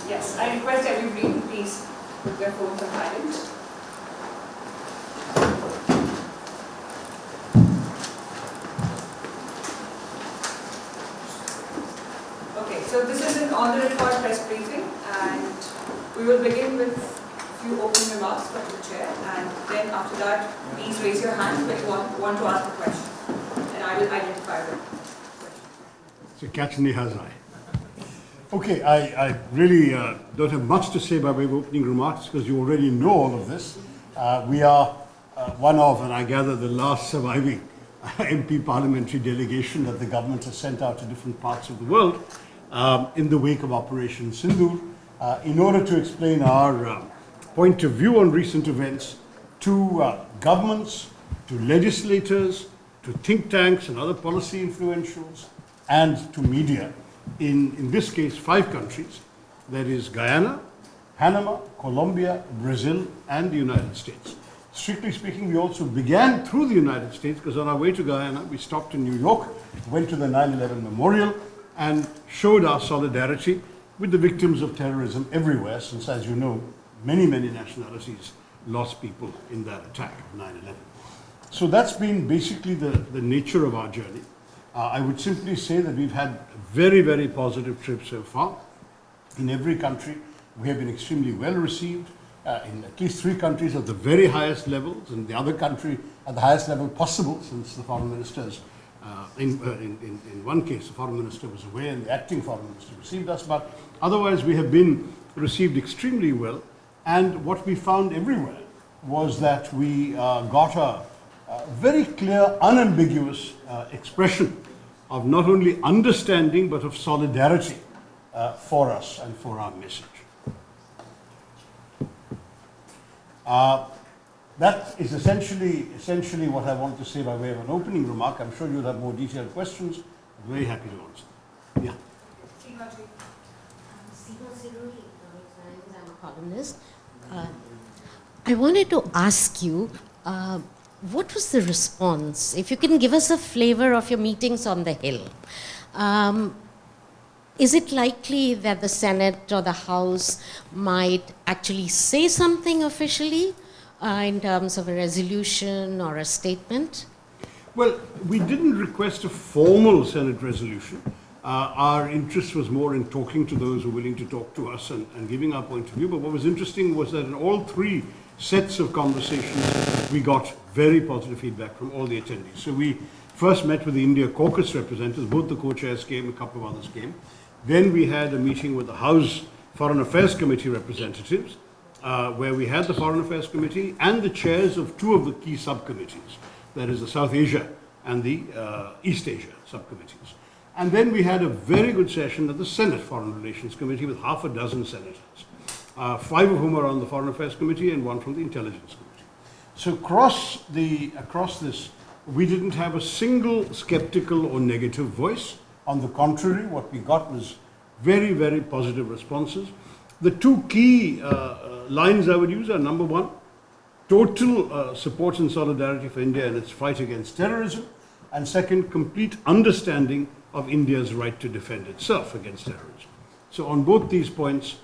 Yes, I request everybody to please put their phones on silent. Okay, so this is an on-the-record press briefing, and we will begin with a few opening remarks from the chair, and then after that, please raise your hand if you want to ask a question, and I will identify them. So catch me has I. Okay, I really don't have much to say by way of opening remarks because you already know all of this. We are one of, and I gather, the last surviving MP parliamentary delegation that the government has sent out to different parts of the world in the wake of Operation Sindoor in order to explain our point of view on recent events to governments, to legislators, to think tanks and other policy influentials, and to media. In this case, 5 countries, that is Guyana, Panama, Colombia, Brazil, and the United States. Strictly speaking, we also began through the United States because on our way to Guyana, we stopped in New York, went to the 9/11 memorial, and showed our solidarity with the victims of terrorism everywhere, since, as you know, many, many nationalities lost people in that attack of 9/11. So that's been basically the nature of our journey. I would simply say that we've had a very, very positive trip so far. In every country, we have been extremely well received, in at least 3 countries at the very highest levels, and the other country at the highest level possible, since the foreign ministers, in one case, the foreign minister was away and the acting foreign minister received us, but otherwise we have been received extremely well. And what we found everywhere was that we got a very clear, unambiguous expression of not only understanding but of solidarity for us and for our message. That is essentially what I want to say by way of an opening remark. I'm sure you'll have more detailed questions. I'm very happy to answer. Yeah. Seema Siruri, I'm a columnist. I wanted to ask you, what was the response? If you can give us a flavor of your meetings on the Hill. Is it likely that the Senate or the House might actually say something officially in terms of a resolution or a statement? Well, we didn't request a formal Senate resolution. Our interest was more in talking to those who were willing to talk to us and giving our point of view. But what was interesting was that in all 3 sets of conversations, we got very positive feedback from all the attendees. So we first met with the India caucus representatives, both the co-chairs came, a couple of others came. Then we had a meeting with the House Foreign Affairs Committee representatives, where we had the Foreign Affairs Committee and the chairs of 2 of the key subcommittees, that is the South Asia and the East Asia subcommittees. And then we had a very good session at the Senate Foreign Relations Committee with half a dozen senators, 5 of whom are on the Foreign Affairs Committee and 1 from the Intelligence Committee. So across this, we didn't have a single skeptical or negative voice. On the contrary, what we got was very, very positive responses. The 2 key lines I would use are, number 1, total support and solidarity for India in its fight against terrorism, and second, complete understanding of India's right to defend itself against terrorism. So on both these points,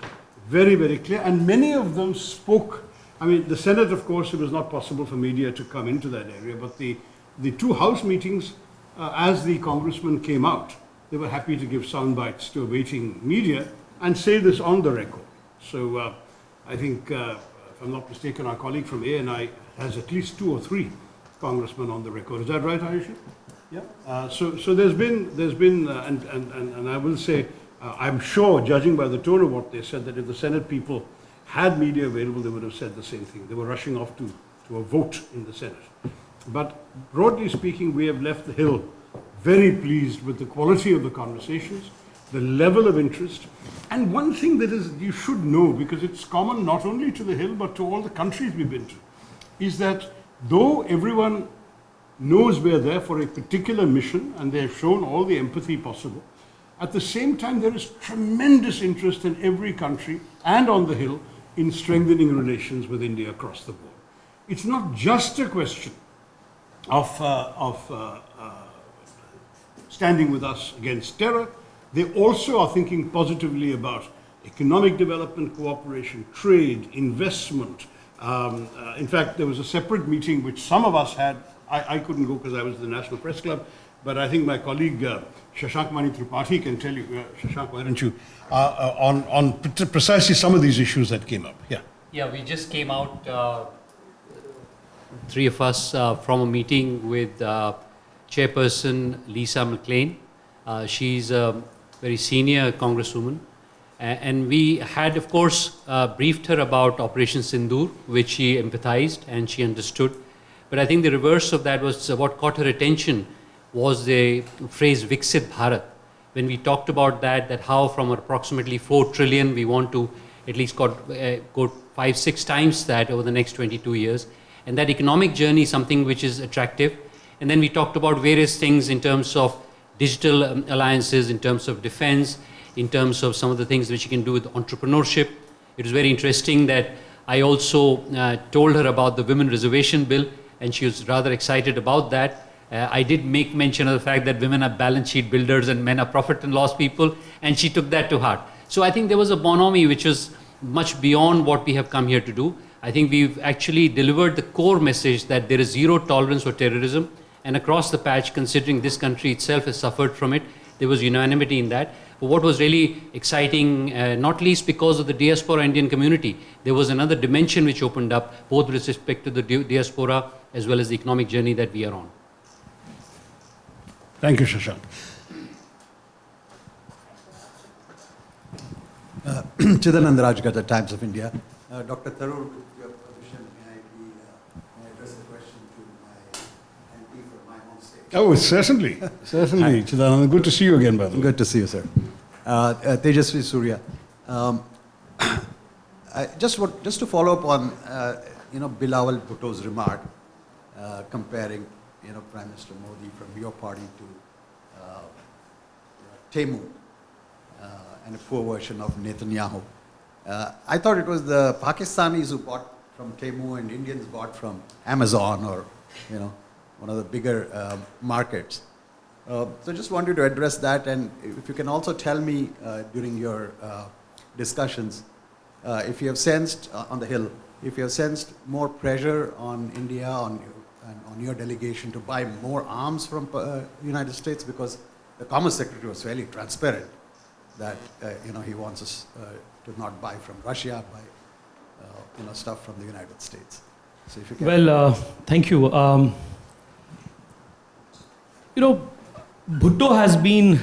very, very clear, and many of them spoke. I mean, the Senate, of course, it was not possible for media to come into that area, but the 2 House meetings, as the congressmen came out, they were happy to give sound bites to awaiting media and say this on the record. So I think, if I'm not mistaken, our colleague from ANI has at least 2 or 3 congressmen on the record. Is that right, Ayushi? Yeah. So there's been, and I will say, I'm sure, judging by the tone of what they said, that if the Senate people had media available, they would have said the same thing. They were rushing off to a vote in the Senate. But broadly speaking, we have left the Hill very pleased with the quality of the conversations, the level of interest. And one thing that is you should know, because it's common not only to the Hill but to all the countries we've been to, is that though everyone knows we're there for a particular mission and they have shown all the empathy possible, at the same time there is tremendous interest in every country and on the Hill in strengthening relations with India across the board. It's not just a question of standing with us against terror. They also are thinking positively about economic development cooperation, trade, investment. In fact, there was a separate meeting which some of us had. I couldn't go because I was at the National Press Club, but I think my colleague Shashank Mani Tripathi can tell you. Shashank, why don't you, on precisely some of these issues that came up. Yeah. Yeah, we just came out, three of us, from a meeting with Chairperson Lisa McLean. She's a very senior congresswoman. And we had, of course, briefed her about Operation Sindoor, which she empathized and she understood. But I think the reverse of that was what caught her attention was the phrase Viksit Bharat. When we talked about that how from approximately 4 trillion, we want to at least go 5-6 times that over the next 22 years. And that economic journey is something which is attractive. And then we talked about various things in terms of digital alliances, in terms of defense, in terms of some of the things which you can do with entrepreneurship. It was very interesting that I also told her about the Women Reservation Bill, and she was rather excited about that. I did make mention of the fact that women are balance sheet builders and men are profit and loss people, and she took that to heart. So I think there was a bonhomie which was much beyond what we have come here to do. I think we've actually delivered the core message that there is zero tolerance for terrorism, and across the patch, considering this country itself has suffered from it, there was unanimity in that. But what was really exciting, not least because of the diaspora Indian community, there was another dimension which opened up, both with respect to the diaspora as well as the economic journey that we are on. Thank you, Shashank. Chidanand Rajgata, Times of India. Dr. Tharoor, with your permission, may I address a question to my MP from my home state? Oh, certainly. Certainly, Chidanand. Good to see you again, by the way. Good to see you, sir. Tejasvi Surya. Just to follow up on, Bilawal Bhutto's remark, comparing, Prime Minister Modi from your party to Temu, and a poor version of Netanyahu. I thought it was the Pakistanis who bought from Temu and Indians bought from Amazon or, one of the bigger markets. So just wanted to address that, and if you can also tell me during your discussions, if you have sensed on the Hill, if you have sensed more pressure on India, on your delegation to buy more arms from United States, because the Commerce Secretary was fairly transparent that he wants us to not buy from Russia, buy stuff from the United States. So if you can. Well, thank you. Bhutto has been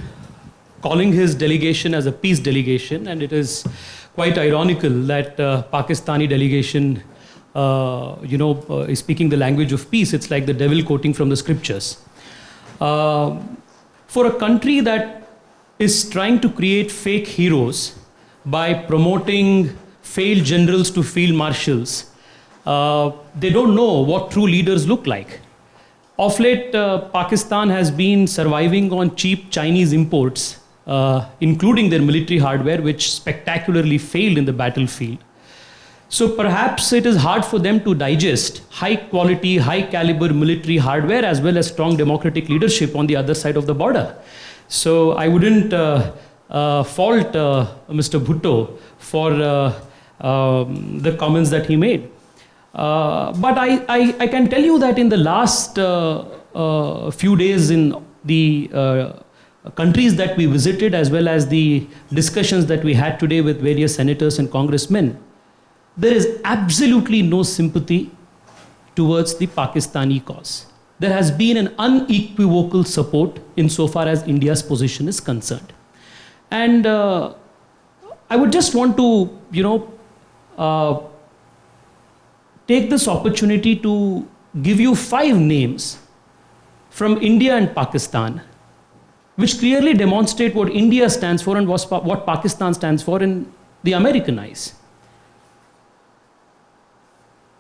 calling his delegation as a peace delegation, and it is quite ironical that Pakistani delegation, is speaking the language of peace. It's like the devil quoting from the scriptures. For a country that is trying to create fake heroes by promoting failed generals to field marshals, they don't know what true leaders look like. Of late, Pakistan has been surviving on cheap Chinese imports, including their military hardware, which spectacularly failed in the battlefield. So perhaps it is hard for them to digest high quality, high caliber military hardware as well as strong democratic leadership on the other side of the border. So I wouldn't fault Mr. Bhutto for the comments that he made. But I can tell you that in the last few days in the countries that we visited, as well as the discussions that we had today with various senators and congressmen, there is absolutely no sympathy towards the Pakistani cause. There has been an unequivocal support insofar as India's position is concerned. And I would just want to, take this opportunity to give you 5 names from India and Pakistan, which clearly demonstrate what India stands for and what Pakistan stands for in the American eyes.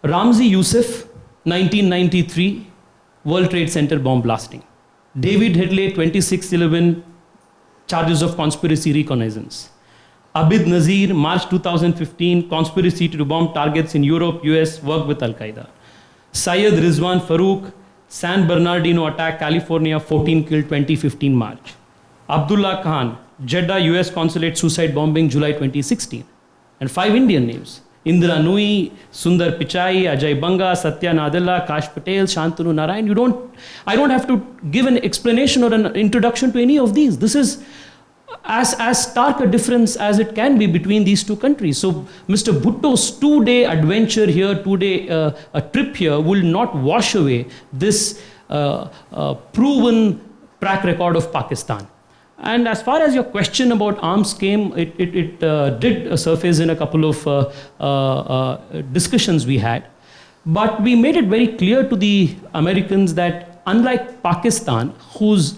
Ramzi Youssef, 1993, World Trade Center bomb blasting. David Headley, 26/11, charges of conspiracy reconnaissance. Abid Nazir, March 2015, conspiracy to bomb targets in Europe, US, work with Al-Qaeda. Syed Rizwan Farouk, San Bernardino attack, California, 14 killed, 2015 March. Abdullah Khan, Jeddah US consulate suicide bombing, July 2016. And 5 Indian names. Indira Nui, Sundar Pichai, Ajay Banga, Satya Nadella, Kash Patel, Shantanu Narayan. I don't have to give an explanation or an introduction to any of these. This is as stark a difference as it can be between these two countries. So Mr. Bhutto's 2-day adventure here, 2-day a trip here will not wash away this proven track record of Pakistan. And as far as your question about arms came, it did surface in a couple of discussions we had. But we made it very clear to the Americans that unlike Pakistan, whose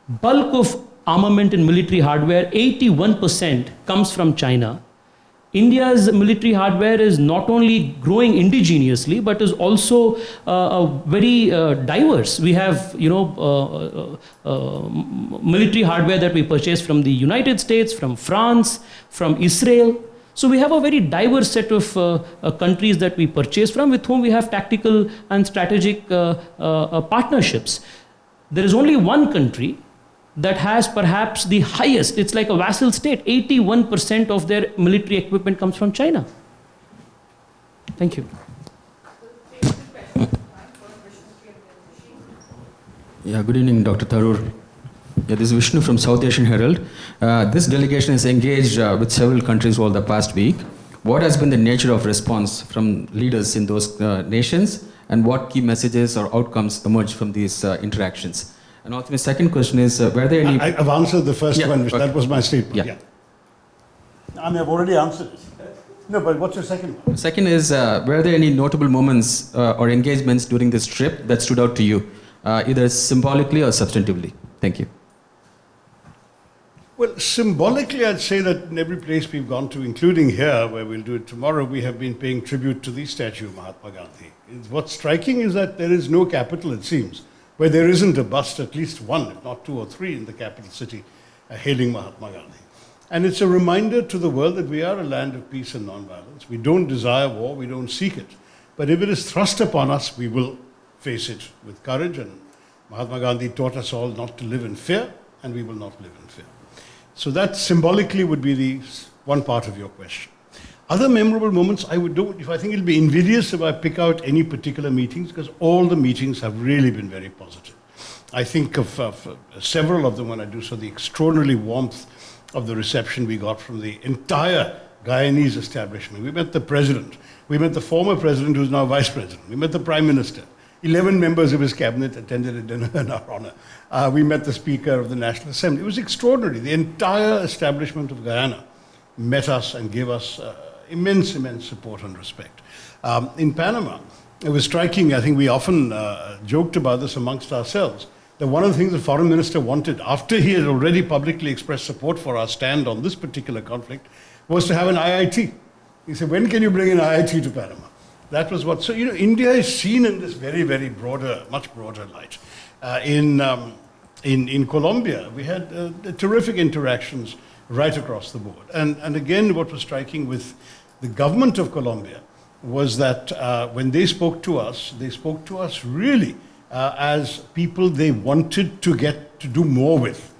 bulk of armament and military hardware, 81% comes from China, India's military hardware is not only growing indigenously, but is also very diverse. We have, military hardware that we purchase from the United States, from France, from Israel. So we have a very diverse set of countries that we purchase from, with whom we have tactical and strategic partnerships. There is only one country that has perhaps the highest, it's like a vassal state, 81% of their military equipment comes from China. Thank you. Yeah, good evening, Dr. Tharoor. Yeah, this is Vishnu from South Asian Herald. This delegation is engaged with several countries over the past week. What has been the nature of response from leaders in those nations, and what key messages or outcomes emerge from these interactions? And also, my second question is, were there any... I've answered the first one, which okay. that was my statement. Yeah. I mean, I've already answered it. No, but what's your second one? Second is, were there any notable moments or engagements during this trip that stood out to you, either symbolically or substantively? Thank you. Well, symbolically, I'd say that in every place we've gone to, including here, where we'll do it tomorrow, we have been paying tribute to the statue of Mahatma Gandhi. What's striking is that there is no capital, it seems, where there isn't a bust, at least one, if not 2 or 3 in the capital city, hailing Mahatma Gandhi. And it's a reminder to the world that we are a land of peace and non-violence. We don't desire war, we don't seek it. But if it is thrust upon us, we will face it with courage. And Mahatma Gandhi taught us all not to live in fear, and we will not live in fear. So that symbolically would be the one part of your question. Other memorable moments, I think it'll be invidious if I pick out any particular meetings, because all the meetings have really been very positive. I think of several of them when I do so, the extraordinary warmth of the reception we got from the entire Guyanese establishment. We met the president, we met the former president who's now vice president, we met the prime minister, 11 members of his cabinet attended a dinner in our honor. We met the speaker of the National Assembly. It was extraordinary. The entire establishment of Guyana met us and gave us immense support and respect. In Panama, it was striking. I think we often joked about this amongst ourselves, that one of the things the foreign minister wanted, after he had already publicly expressed support for our stand on this particular conflict, was to have an IIT. He said, when can you bring an IIT to Panama? That was what, so India is seen in this very, very broader, much broader light. In Colombia, we had terrific interactions right across the board. And again, what was striking with the government of Colombia was that when they spoke to us really as people they wanted to get to do more with.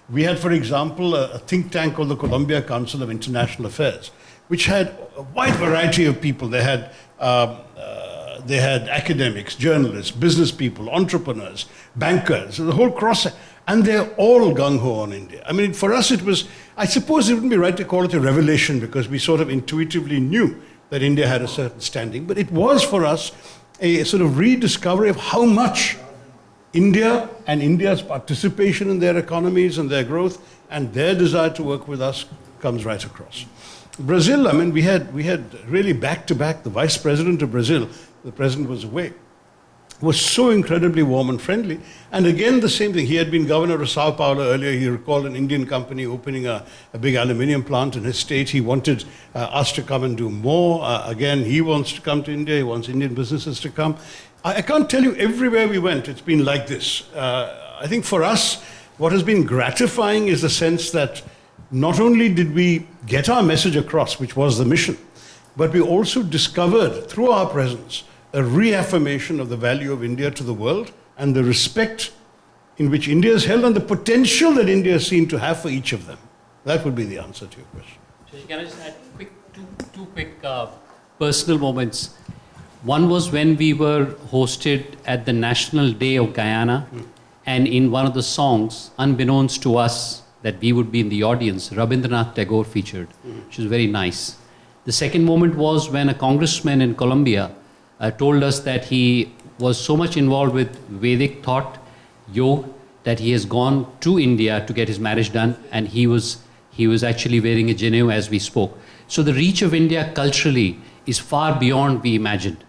We had, for example, a think tank called the Colombia Council of International Affairs, which had a wide variety of people. They had academics, journalists, business people, entrepreneurs, bankers, the whole cross, and they're all gung-ho on India. I mean, for us it was, I suppose it wouldn't be right to call it a revelation, because we sort of intuitively knew that India had a certain standing, but it was for us a sort of rediscovery of how much India and India's participation in their economies and their growth and their desire to work with us comes right across. Brazil, I mean, we had really back-to-back the vice president of Brazil, the president was away, was so incredibly warm and friendly. And again, the same thing. He had been governor of Sao Paulo earlier. He recalled an Indian company opening a big aluminium plant in his state. He wanted us to come and do more. Again, he wants to come to India. He wants Indian businesses to come. I can't tell you everywhere we went, it's been like this. I think for us, what has been gratifying is the sense that not only did we get our message across, which was the mission, but we also discovered through our presence a reaffirmation of the value of India to the world and the respect in which India is held and the potential that India is seen to have for each of them. That would be the answer to your question. Can I just add two quick personal moments? One was when we were hosted at the National Day of Guyana, and in one of the songs, unbeknownst to us that we would be in the audience, Rabindranath Tagore featured, which was very nice. The second moment was when a congressman in Colombia told us that he was so much involved with Vedic thought, yoga, that he has gone to India to get his marriage done, and he was actually wearing a Janeu as we spoke. So the reach of India culturally is far beyond we imagined.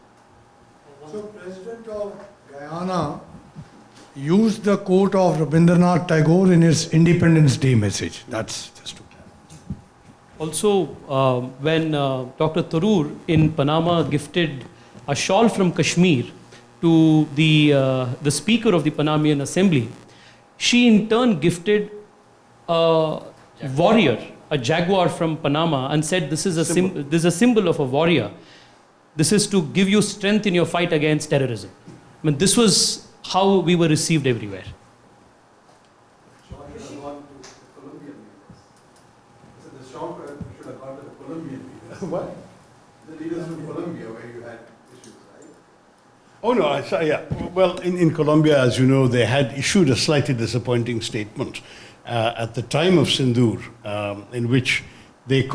So President of Guyana used the quote of Rabindranath Tagore in his Independence Day message. That's just to clarify. Also, when Dr. Tharoor in Panama gifted a shawl from Kashmir to the Speaker of the Panamanian Assembly, she in turn gifted a warrior, a jaguar from Panama, and said, this is a symbol of a warrior. This is to give you strength in your fight against terrorism. I mean, this was how we were received everywhere. What? The leaders of Colombia, where you had issues, right? Oh no, yeah. Well, in Colombia, as you know, they had issued a slightly disappointing statement at the time of Sindoor, in which they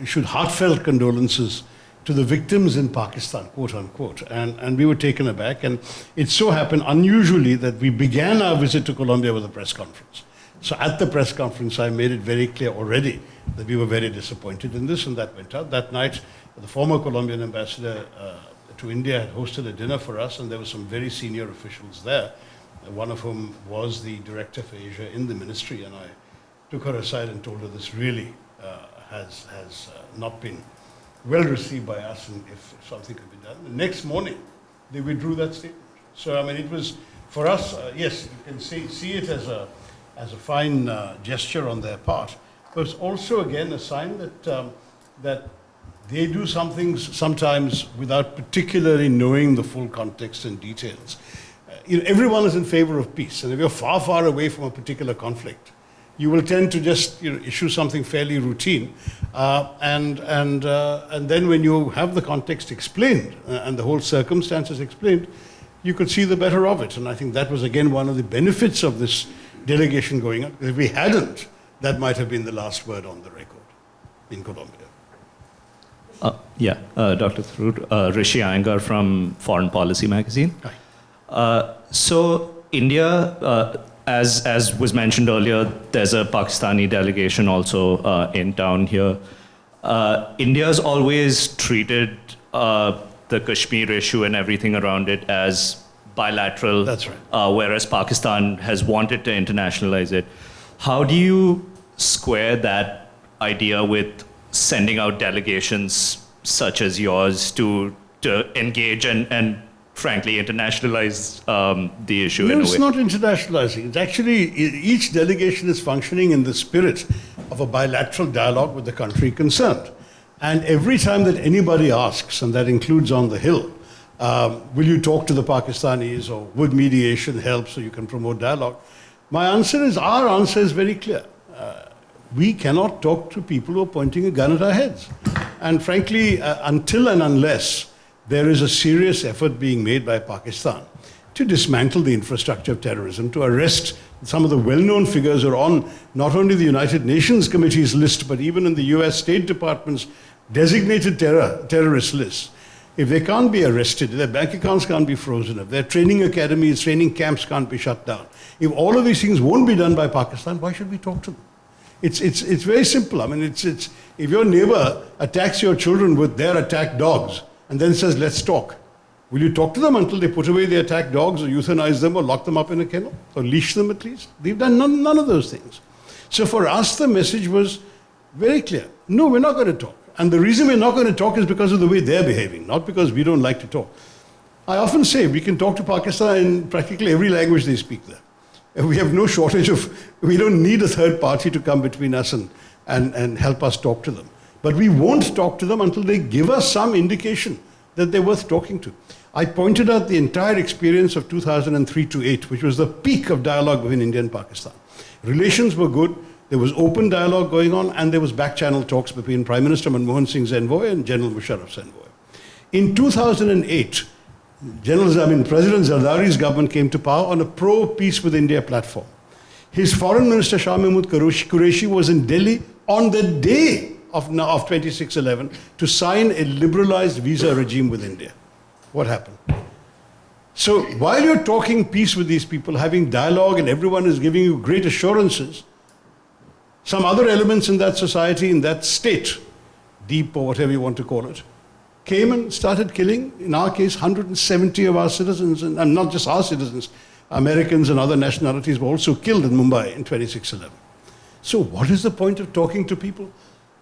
issued heartfelt condolences to the victims in Pakistan, quote unquote. And we were taken aback. And it so happened, unusually, that we began our visit to Colombia with a press conference. So at the press conference, I made it very clear already that we were very disappointed in this, and that went out. That night, the former Colombian ambassador to India had hosted a dinner for us, and there were some very senior officials there, one of whom was the director for Asia in the ministry, and I took her aside and told her this really has not been well received by us, and if something could be done. The next morning, they withdrew that statement. So, I mean, it was, for us, yes, you can see it as a fine gesture on their part, but it's also, again, a sign that they do some things sometimes without particularly knowing the full context and details. Everyone is in favor of peace, and if you're far, far away from a particular conflict, you will tend to just issue something fairly routine, and then when you have the context explained and the whole circumstances explained, you could see the better of it. And I think that was again one of the benefits of this delegation going up. If we hadn't, that might have been the last word on the record in Colombia. Dr. Tharoor, Rishi Iyengar from Foreign Policy magazine. Hi. So India, as was mentioned earlier, there's a Pakistani delegation also in town here. India's always treated the Kashmir issue and everything around it as bilateral. That's right. Whereas Pakistan has wanted to internationalize it. How do you square that idea with sending out delegations such as yours to engage and frankly internationalize the issue in a way? No, it's not internationalizing. It's actually, each delegation is functioning in the spirit of a bilateral dialogue with the country concerned. And every time that anybody asks, and that includes on the Hill, will you talk to the Pakistanis, or would mediation help so you can promote dialogue? Our answer is very clear. We cannot talk to people who are pointing a gun at our heads. And frankly, until and unless there is a serious effort being made by Pakistan to dismantle the infrastructure of terrorism, to arrest some of the well-known figures who are on not only the United Nations Committee's list, but even in the US State Department's designated terrorist list. If they can't be arrested, if their bank accounts can't be frozen, if their training academies, training camps can't be shut down, if all of these things won't be done by Pakistan, why should we talk to them? It's very simple. I mean, if your neighbor attacks your children with their attacked dogs and then says, let's talk, will you talk to them until they put away the attacked dogs, or euthanize them, or lock them up in a kennel, or leash them at least? They've done none of those things. So for us, the message was very clear. No, we're not going to talk. And the reason we're not going to talk is because of the way they're behaving, not because we don't like to talk. I often say we can talk to Pakistan in practically every language they speak there. We have no shortage we don't need a third party to come between us and help us talk to them. But we won't talk to them until they give us some indication that they're worth talking to. I pointed out the entire experience of 2003 to 8, which was the peak of dialogue between India and Pakistan. Relations were good. There was open dialogue going on, and there was back-channel talks between Prime Minister Manmohan Singh's envoy and General Musharraf's envoy. In 2008, President Zardari's government came to power on a pro-peace with India platform. His foreign minister, Shah Mahmood Qureshi, was in Delhi on the day of 26/11 to sign a liberalized visa regime with India. What happened? So while you're talking peace with these people, having dialogue, and everyone is giving you great assurances, some other elements in that society, in that state, deep or whatever you want to call it, came and started killing, in our case, 170 of our citizens, and not just our citizens, Americans and other nationalities were also killed in Mumbai in 26/11. So what is the point of talking to people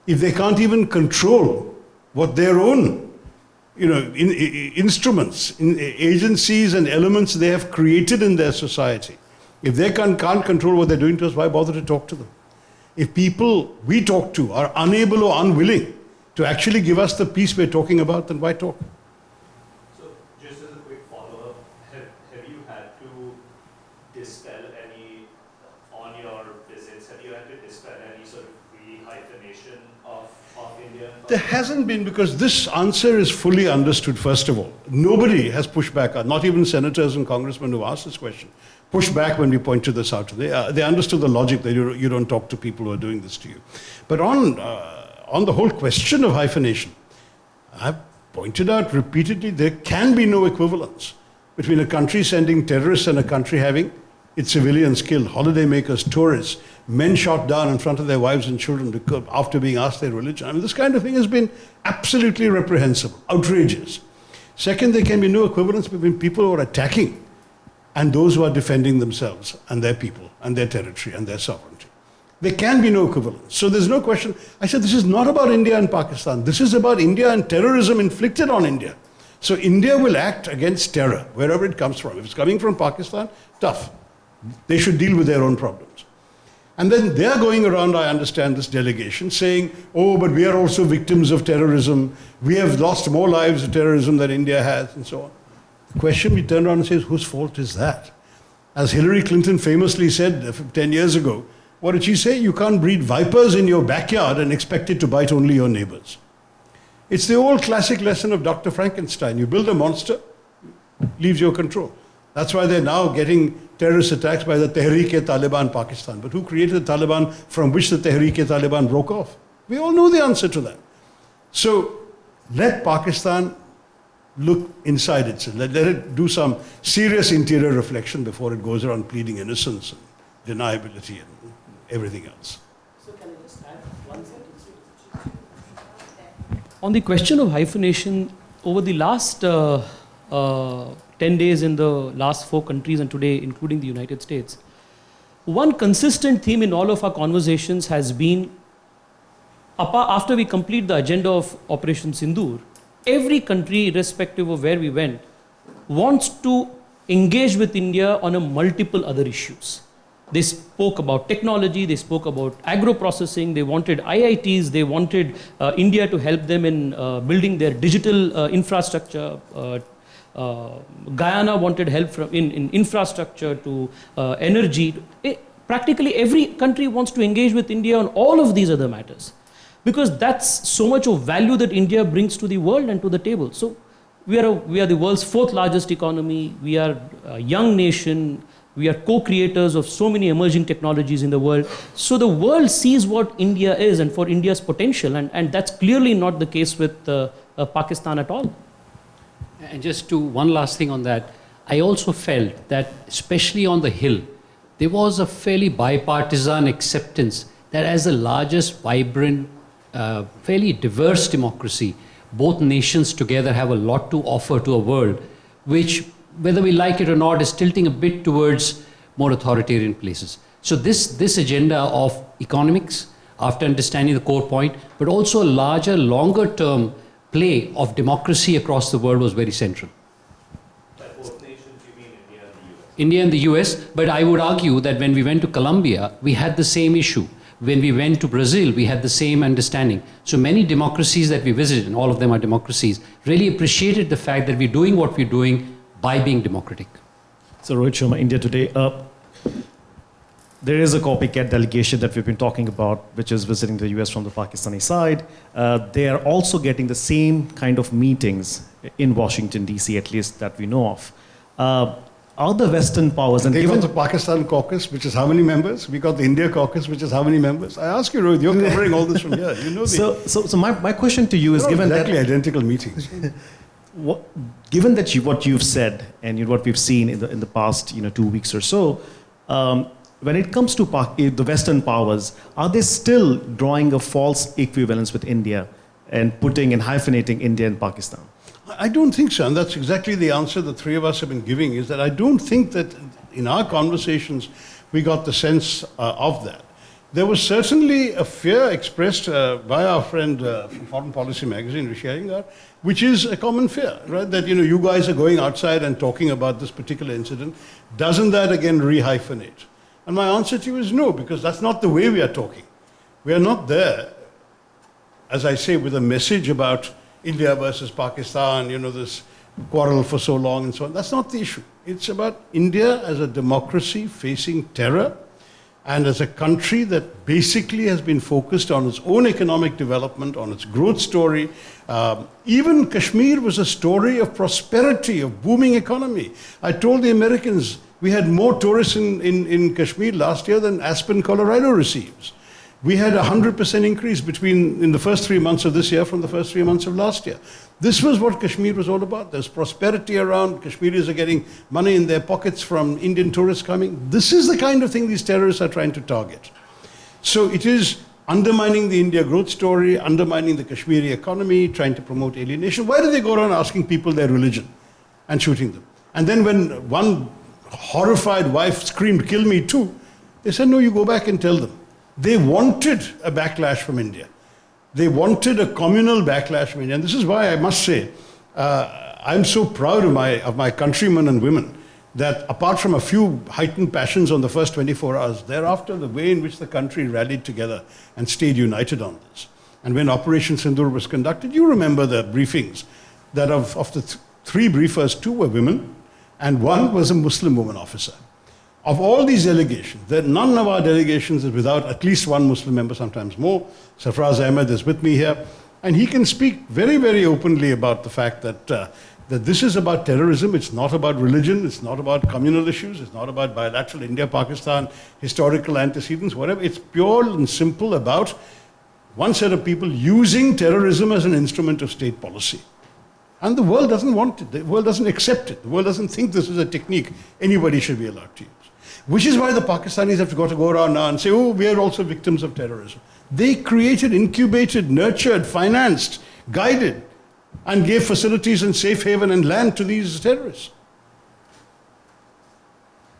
if they can't even control what their own instruments, agencies and elements they have created in their society? If they can't control what they're doing to us, why bother to talk to them? If people we talk to are unable or unwilling to actually give us the peace we're talking about, then why talk? So, just as a quick follow-up, have you had to dispel any, on your visits, have you had to dispel any sort of re-hyphenation of India? There hasn't been, because this answer is fully understood, first of all. Nobody has pushed back, not even senators and congressmen who asked this question, push back when we point to this out. They understood the logic that you don't talk to people who are doing this to you. But on the whole question of hyphenation, I've pointed out repeatedly there can be no equivalence between a country sending terrorists and a country having its civilians killed, holidaymakers, tourists, men shot down in front of their wives and children after being asked their religion. I mean, this kind of thing has been absolutely reprehensible, outrageous. Second, there can be no equivalence between people who are attacking and those who are defending themselves and their people and their territory and their sovereignty. There can be no equivalence. So there's no question. I said this is not about India and Pakistan. This is about India and terrorism inflicted on India. So India will act against terror, wherever it comes from. If it's coming from Pakistan, tough. They should deal with their own problems. And then they're going around, I understand, this delegation saying, oh, but we are also victims of terrorism. We have lost more lives to terrorism than India has, and so on. The question we turn around and say, whose fault is that? As Hillary Clinton famously said 10 years ago, what did she say? You can't breed vipers in your backyard and expect it to bite only your neighbors. It's the old classic lesson of Dr. Frankenstein. You build a monster, leaves your control. That's why they're now getting terrorist attacks by the Tehreek-e-Taliban Pakistan. But who created the Taliban from which the Tehreek-e-Taliban broke off? We all know the answer to that. So let Pakistan look inside itself. Let it do some serious interior reflection before it goes around pleading innocence and deniability and everything else. So can I just add one sentence? On the question of hyphenation, over the last 10 days in the last 4 countries and today including the United States, one consistent theme in all of our conversations has been, after we complete the agenda of Operation Sindoor, every country, irrespective of where we went, wants to engage with India on multiple other issues. They spoke about technology, they spoke about agro-processing, they wanted IITs, they wanted India to help them in building their digital infrastructure. Guyana wanted help in infrastructure to energy. Practically every country wants to engage with India on all of these other matters, because that's so much of value that India brings to the world and to the table. So we are the world's 4th largest economy. We are a young nation. We are co-creators of so many emerging technologies in the world. So the world sees what India is and for India's potential, and that's clearly not the case with Pakistan at all. And just one last thing on that, I also felt that, especially on the Hill, there was a fairly bipartisan acceptance that as the largest, vibrant, fairly diverse democracy, both nations together have a lot to offer to a world which, whether we like it or not, is tilting a bit towards more authoritarian places. So this agenda of economics, after understanding the core point, but also a larger, longer term play of democracy across the world was very central. By both nations, you mean India and the US? India and the US, but I would argue that when we went to Colombia, we had the same issue. When we went to Brazil, we had the same understanding. So many democracies that we visited, and all of them are democracies, really appreciated the fact that we're doing what we're doing by being democratic. So Rohit Sharma, India Today. there is a copycat delegation that we've been talking about, which is visiting the US from the Pakistani side. They are also getting the same kind of meetings in Washington, D.C., at least that we know of. Are the Western powers, and They got given the Pakistan caucus, which is how many members? We got the India caucus, which is how many members? I ask you, Rohit, you're covering all this from here. You know so my question to you is, given exactly that identical meetings. given that what you've said and what we've seen in the past 2 weeks or so, when it comes to the Western powers, are they still drawing a false equivalence with India and putting and hyphenating India and Pakistan? I don't think so, and that's exactly the answer the three of us have been giving, is that I don't think that in our conversations we got the sense of that. There was certainly a fear expressed by our friend from Foreign Policy magazine, Rishi Iyengar, which is a common fear, right? That, you guys are going outside and talking about this particular incident. Doesn't that again rehyphenate? And my answer to you is no, because that's not the way we are talking. We are not there, as I say, with a message about India versus Pakistan, this quarrel for so long and so on. That's not the issue. It's about India as a democracy facing terror and as a country that basically has been focused on its own economic development, on its growth story. Even Kashmir was a story of prosperity, of booming economy. I told the Americans we had more tourists in Kashmir last year than Aspen, Colorado receives. We had a 100% increase in the first 3 months of this year from the first 3 months of last year. This was what Kashmir was all about. There's prosperity around. Kashmiris are getting money in their pockets from Indian tourists coming. This is the kind of thing these terrorists are trying to target. So it is undermining the India growth story, undermining the Kashmiri economy, trying to promote alienation. Why do they go around asking people their religion and shooting them? And then when one horrified wife screamed, "Kill me too," they said, "No, you go back and tell them." They wanted a backlash from India. They wanted a communal backlash from India. And this is why I must say, I'm so proud of my countrymen and women that apart from a few heightened passions on the first 24 hours, thereafter the way in which the country rallied together and stayed united on this. And when Operation Sindoor was conducted, you remember the briefings, that of the three briefers, 2 were women and 1 was a Muslim woman officer. Of all these delegations, none of our delegations is without at least 1 Muslim member, sometimes more. Sarfraz Ahmed is with me here, and he can speak very, very openly about the fact that this is about terrorism. It's not about religion. It's not about communal issues. It's not about bilateral India-Pakistan historical antecedents, whatever. It's pure and simple about one set of people using terrorism as an instrument of state policy. And the world doesn't want it. The world doesn't accept it. The world doesn't think this is a technique anybody should be allowed to use. Which is why the Pakistanis have to go around now and say, oh, we are also victims of terrorism. They created, incubated, nurtured, financed, guided, and gave facilities and safe haven and land to these terrorists.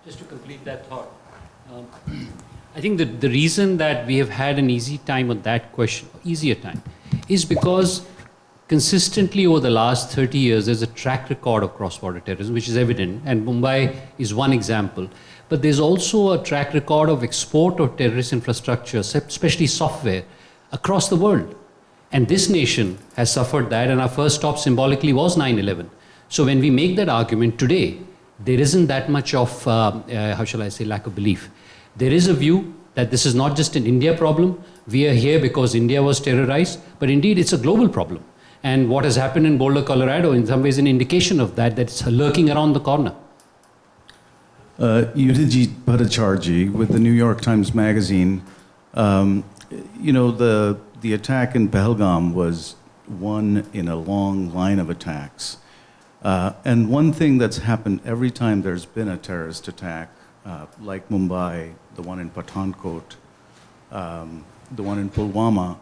Just to complete that thought, I think that the reason that we have had an easier time, is because consistently over the last 30 years, there's a track record of cross-border terrorism, which is evident, and Mumbai is one example. But there's also a track record of export of terrorist infrastructure, especially software, across the world. And this nation has suffered that, and our first stop symbolically was 9/11. So when we make that argument today, there isn't that much of, lack of belief. There is a view that this is not just an India problem. We are here because India was terrorized, but indeed it's a global problem. And what has happened in Boulder, Colorado, in some ways an indication of that it's lurking around the corner. Yudhijit Bhattacharjee with the New York Times Magazine. The attack in Pahalgam was one in a long line of attacks. And one thing that's happened every time there's been a terrorist attack, like Mumbai, the one in Pathankot, the one in Pulwama,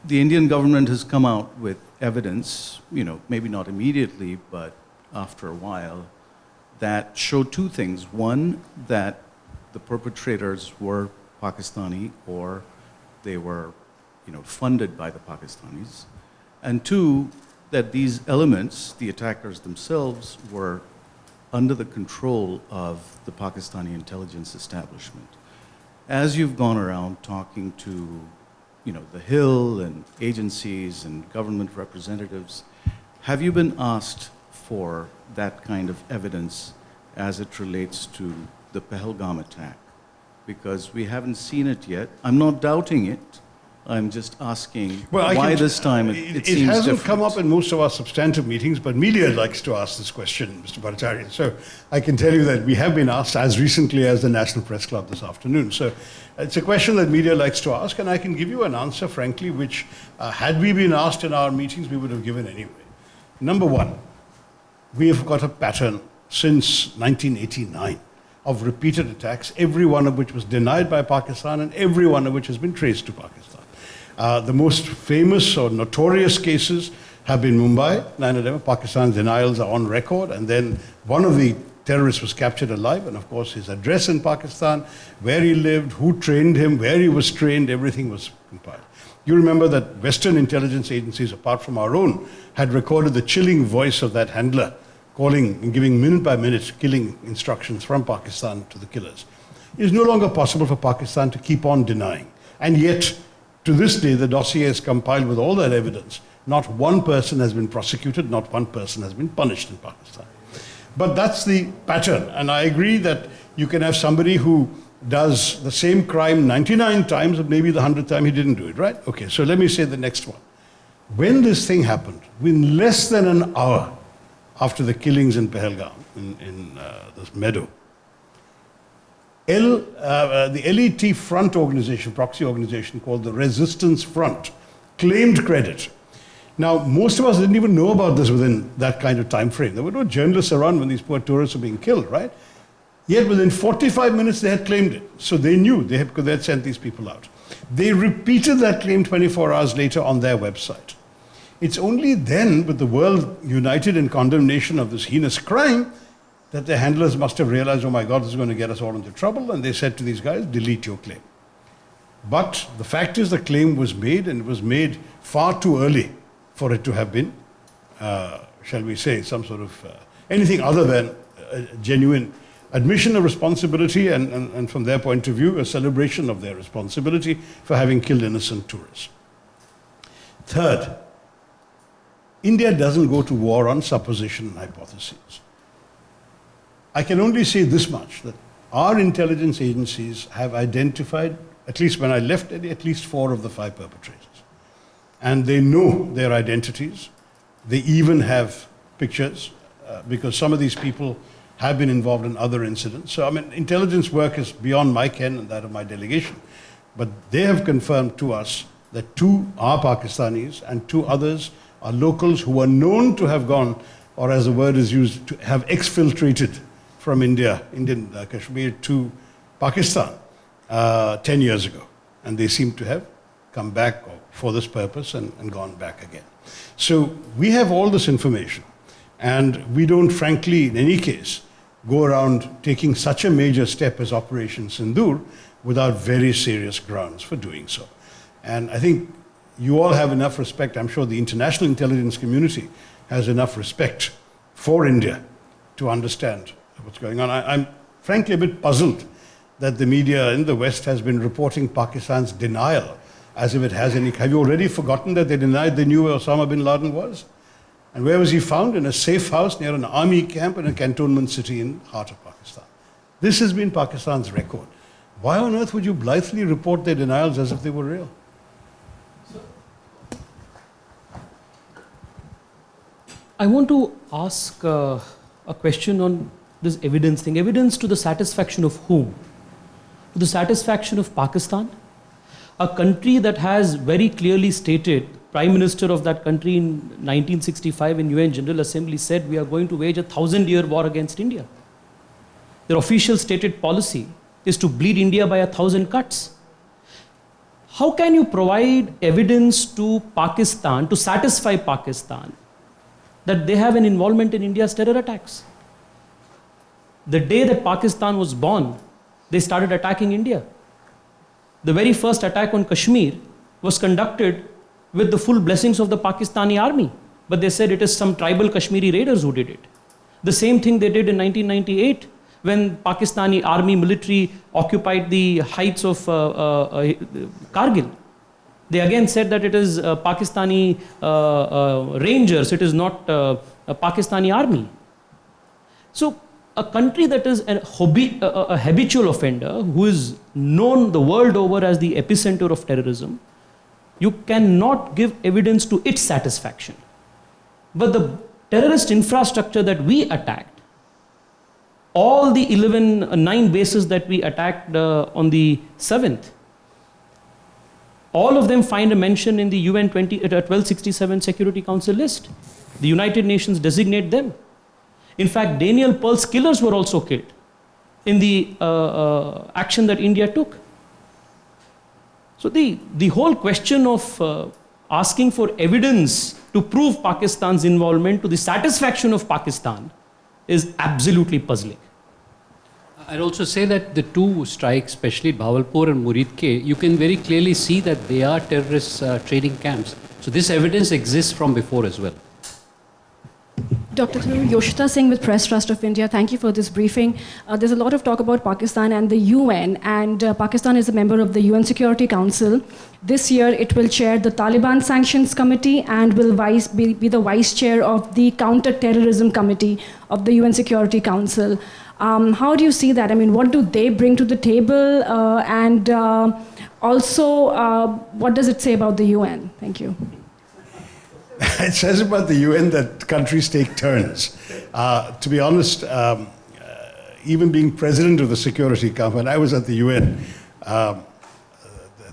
the Indian government has come out with evidence, maybe not immediately, but after a while, that show 2 things. One, that the perpetrators were Pakistani or they were, funded by the Pakistanis. And 2, that these elements, the attackers themselves, were under the control of the Pakistani intelligence establishment. As you've gone around talking to, the Hill and agencies and government representatives, have you been asked for that kind of evidence as it relates to the Pahalgam attack? because we haven't seen it yet. I'm not doubting it. I'm just asking Well, why this time it seems hasn't different. come up in most of our substantive meetings, but media likes to ask this question, Mr. Bhattacharya. So I can tell you that we have been asked as recently as the National Press Club this afternoon. So it's a question that media likes to ask, and I can give you an answer, frankly, which had we been asked in our meetings, we would have given anyway. Number one, we have got a pattern since 1989 of repeated attacks, every one of which was denied by Pakistan and every one of which has been traced to Pakistan. The most famous or notorious cases have been Mumbai, 9/11. Pakistan's denials are on record, and then one of the terrorists was captured alive, and of course his address in Pakistan, where he lived, who trained him, where he was trained, everything was compiled. You remember that Western intelligence agencies, apart from our own, had recorded the chilling voice of that handler calling and giving minute-by-minute killing instructions from Pakistan to the killers. It is no longer possible for Pakistan to keep on denying. And yet, to this day, the dossier is compiled with all that evidence. Not one person has been prosecuted, not one person has been punished in Pakistan. But that's the pattern. And I agree that you can have somebody who does the same crime 99 times, and maybe the 100th time he didn't do it, right? Okay, so let me say the next one. When this thing happened, within less than an hour after the killings in Pahalgam, in this meadow, the LET front organization, proxy organization called the Resistance Front, claimed credit. Now, most of us didn't even know about this within that kind of time frame. There were no journalists around when these poor tourists were being killed, right? Yet within 45 minutes they had claimed it. So they knew because they had sent these people out. They repeated that claim 24 hours later on their website. It's only then, with the world united in condemnation of this heinous crime, that the handlers must have realized, oh my God, this is going to get us all into trouble, and they said to these guys, delete your claim. But the fact is the claim was made, and it was made far too early for it to have been, shall we say, some sort of anything other than a genuine admission of responsibility, and from their point of view, a celebration of their responsibility for having killed innocent tourists. Third, India doesn't go to war on supposition and hypotheses. I can only say this much, that our intelligence agencies have identified, at least when I left, at least 4 of the 5 perpetrators. And they know their identities. They even have pictures, because some of these people have been involved in other incidents. So, I mean, intelligence work is beyond my ken and that of my delegation. But they have confirmed to us that 2 are Pakistanis and 2 others are locals who are known to have gone, or as the word is used, to have exfiltrated from Indian Kashmir to Pakistan 10 years ago. And they seem to have come back for this purpose and gone back again. So we have all this information. And we don't, frankly, in any case, go around taking such a major step as Operation Sindoor without very serious grounds for doing so. And I think you all have enough respect. I'm sure the international intelligence community has enough respect for India to understand what's going on. I'm frankly a bit puzzled that the media in the West has been reporting Pakistan's denial as if it has any. Have you already forgotten that they denied they knew where Osama bin Laden was? And where was he found? In a safe house near an army camp in a cantonment city in the heart of Pakistan. This has been Pakistan's record. Why on earth would you blithely report their denials as if they were real? I want to ask a question on this evidence thing. Evidence to the satisfaction of whom? To the satisfaction of Pakistan? A country that has very clearly stated, Prime Minister of that country in 1965 in UN General Assembly said, we are going to wage a 1,000-year war against India. Their official stated policy is to bleed India by 1,000 cuts. How can you provide evidence to Pakistan, to satisfy Pakistan, that they have an involvement in India's terror attacks? The day that Pakistan was born, they started attacking India. The very first attack on Kashmir was conducted with the full blessings of the Pakistani army. But they said it is some tribal Kashmiri raiders who did it. The same thing they did in 1998 when Pakistani army military occupied the heights of Kargil. They again said that it is Pakistani rangers, it is not a Pakistani army. So a country that is a habitual offender, who is known the world over as the epicenter of terrorism, you cannot give evidence to its satisfaction. But the terrorist infrastructure that we attacked, all the 9 bases that we attacked on the 7th, all of them find a mention in the UN 1267 Security Council list. The United Nations designate them. In fact, Daniel Pearl's killers were also killed in the action that India took. So the whole question of asking for evidence to prove Pakistan's involvement to the satisfaction of Pakistan is absolutely puzzling. I'd also say that the two strikes, especially Bawalpur and Muridke, you can very clearly see that they are terrorist training camps. So this evidence exists from before as well. Dr. Tharoor, Yoshita Singh with Press Trust of India. Thank you for this briefing. There's a lot of talk about Pakistan and the UN, and Pakistan is a member of the UN Security Council. This year, it will chair the Taliban Sanctions Committee and will be the vice chair of the Counter-Terrorism Committee of the UN Security Council. How do you see that? I mean, what do they bring to the table? And also, what does it say about the UN? Thank you. It says about the UN that countries take turns. To be honest, even being president of the Security Council, when I was at the UN,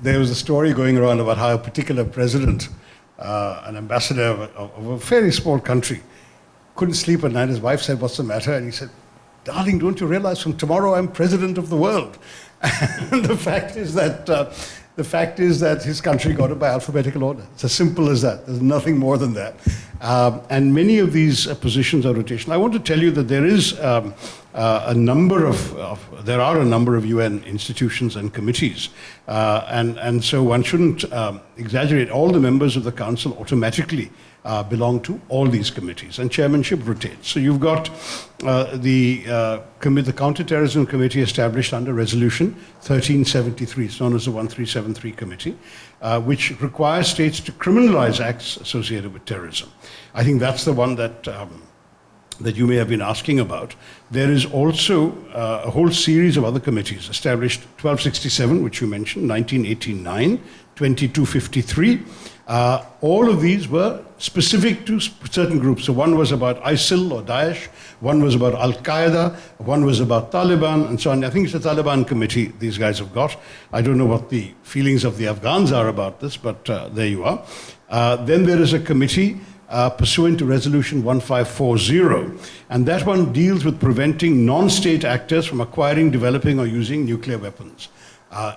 there was a story going around about how a particular president, an ambassador of a fairly small country, couldn't sleep at night. His wife said, "What's the matter?" And he said, "Darling, don't you realize from tomorrow I'm president of the world?" And the fact is that his country got it by alphabetical order. It's as simple as that. There's nothing more than that. And many of these positions are rotational. I want to tell you that there is a number of UN institutions and committees, and so one shouldn't exaggerate. All the members of the council automatically belong to all these committees, and chairmanship rotates. So you've got the Counterterrorism Committee established under Resolution 1373. It's known as the 1373 Committee, which requires states to criminalize acts associated with terrorism. I think that's the one that you may have been asking about. There is also a whole series of other committees established: 1267, which you mentioned, 1989, 2253. All of these were specific to certain groups. So one was about ISIL or Daesh, one was about Al-Qaeda, one was about Taliban, and so on. I think it's the Taliban committee these guys have got. I don't know what the feelings of the Afghans are about this, but there you are. Then there is a committee pursuant to Resolution 1540, and that one deals with preventing non-state actors from acquiring, developing, or using nuclear weapons.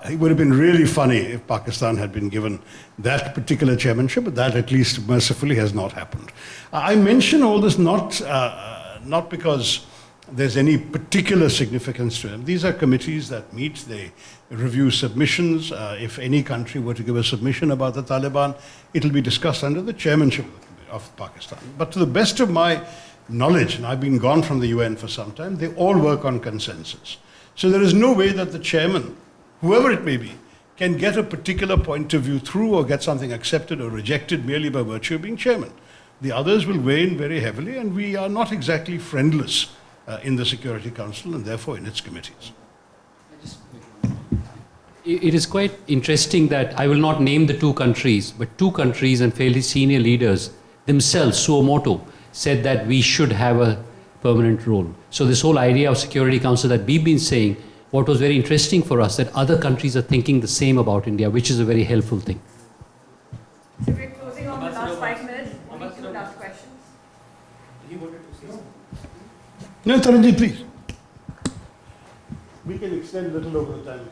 It would have been really funny if Pakistan had been given that particular chairmanship, but that at least mercifully has not happened. I mention all this not because there's any particular significance to them. These are committees that meet, they review submissions. If any country were to give a submission about the Taliban, it'll be discussed under the chairmanship of Pakistan. But to the best of my knowledge, and I've been gone from the UN for some time, they all work on consensus. So there is no way that the chairman, whoever it may be, can get a particular point of view through or get something accepted or rejected merely by virtue of being chairman. The others will weigh in very heavily, and we are not exactly friendless in the Security Council and therefore in its committees. It is quite interesting that I will not name the two countries, but two countries and fairly senior leaders themselves, suo motu, said that we should have a permanent role. So this whole idea of Security Council that we've been saying, what was very interesting for us, that other countries are thinking the same about India, which is a very helpful thing. So we're closing on the last 5 minutes. Only 2 last questions. No, Taranji, please. We can extend a little over the time.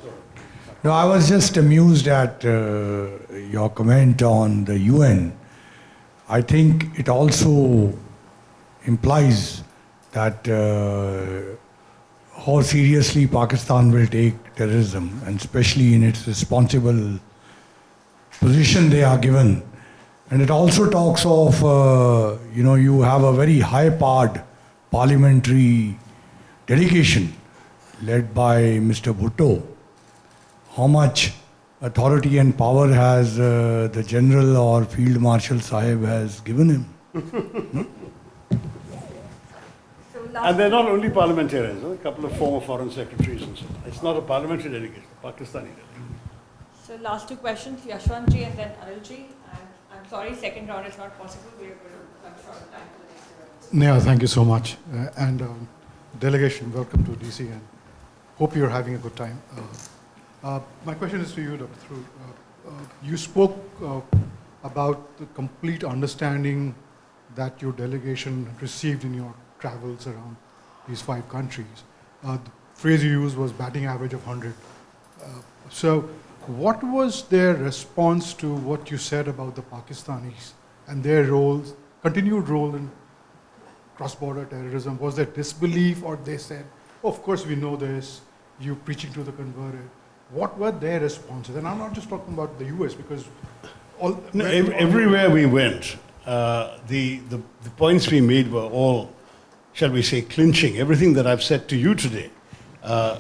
No, I was just amused at your comment on the UN. I think it also implies that how seriously Pakistan will take terrorism, and especially in its responsible position they are given. And it also talks of, you have a very high-powered parliamentary delegation led by Mr. Bhutto. How much authority and power has the General or Field Marshal Sahib has given him? So And they're not only parliamentarians, a couple of former foreign secretaries and so on. It's not a parliamentary delegation, a Pakistani delegation. So last two questions, Yashwantji and then Anilji. And I'm sorry, second round is not possible. We're going to run short of time for the next round. Neha, thank you so much. Delegation, welcome to DC and hope you're having a good time. My question is to you, Dr. Tharoor. You spoke about the complete understanding that your delegation received in your travels around these 5 countries. The phrase you used was batting average of 100. So what was their response to what you said about the Pakistanis and their roles, continued role in cross-border terrorism? Was there disbelief, or they said, oh, of course we know this, you preaching to the converted? What were their responses? And I'm not just talking about the US, because everywhere we went, the points we made were all, shall we say, clinching. Everything that I've said to you today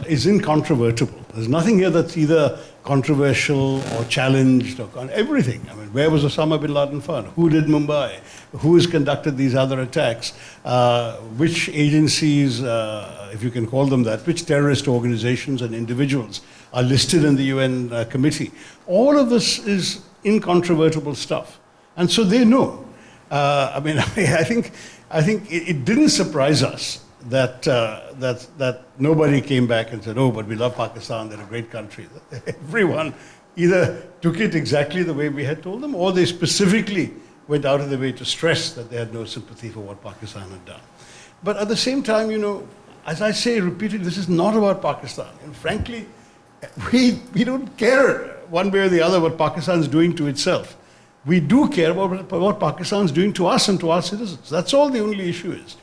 is incontrovertible. There's nothing here that's either controversial or challenged or everything. I mean, where was Osama bin Laden found? Who did Mumbai? Who has conducted these other attacks? Which agencies, if you can call them that, which terrorist organizations and individuals are listed in the UN committee? All of this is incontrovertible stuff. And so they know. I think it didn't surprise us that nobody came back and said, oh, but we love Pakistan, they're a great country. Everyone either took it exactly the way we had told them, or they specifically went out of their way to stress that they had no sympathy for what Pakistan had done. But at the same time, as I say repeatedly, this is not about Pakistan. And frankly, we don't care one way or the other what Pakistan is doing to itself. We do care about what Pakistan is doing to us and to our citizens. That's all the only issue is.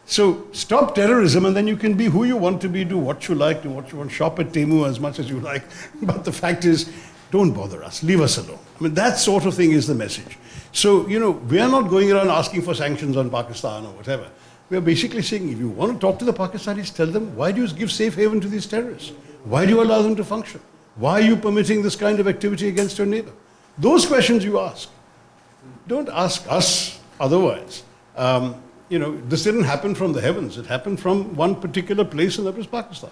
So stop terrorism, and then you can be who you want to be, do what you like, do what you want, shop at Temu as much as you like. But the fact is, don't bother us, leave us alone. I mean, that sort of thing is the message. So, we are not going around asking for sanctions on Pakistan or whatever. We are basically saying, if you want to talk to the Pakistanis, tell them, why do you give safe haven to these terrorists? Why do you allow them to function? Why are you permitting this kind of activity against your neighbor? Those questions you ask. Don't ask us otherwise. This didn't happen from the heavens. It happened from one particular place, and that was Pakistan.